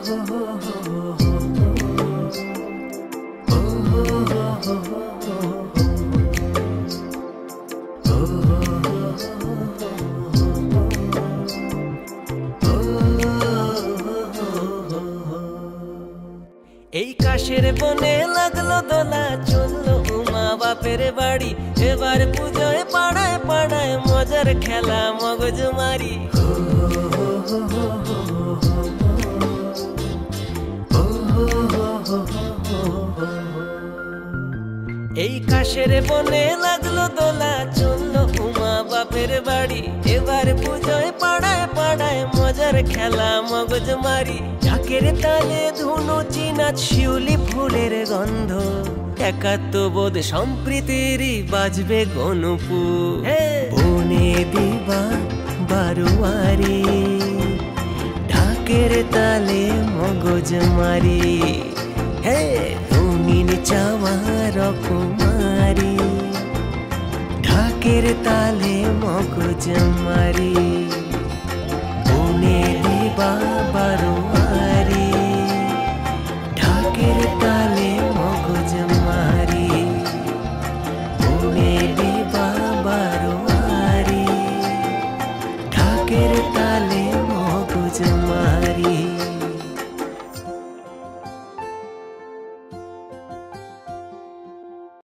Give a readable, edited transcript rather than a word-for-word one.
এই কাশের বনে লাগলো দোলা, চললো মা বাপের বাড়ি। এবার পুজোয় পাড়ায় পাড়ায় মজার খেলা মগজ মারি। এই কাশের বনে লাগলো দোলা, চললো মা বাপের বাড়ি। এবার পুজোয় পাড়ায় পাড়ায় মজার খেলা মগজ মারি। ঢাকের তালে ধুনো চিনা শিউলি ফুলের গন্ধ, একাত্মবোধ সম্প্রীতিরই বাজবে গনপু। বনে দিবা বারোয়ারি, ঢাকের তালে মগজ মারি। হে রঙিন চাওয়া রকমারি, ঢাকের তালে মগজ মারি। বনে দিবা বারোয়ারি, ঢাকের তালে মগজ মারি। বনে দিবা বারোয়ারি, ঢাকের তালে মগজ মারি।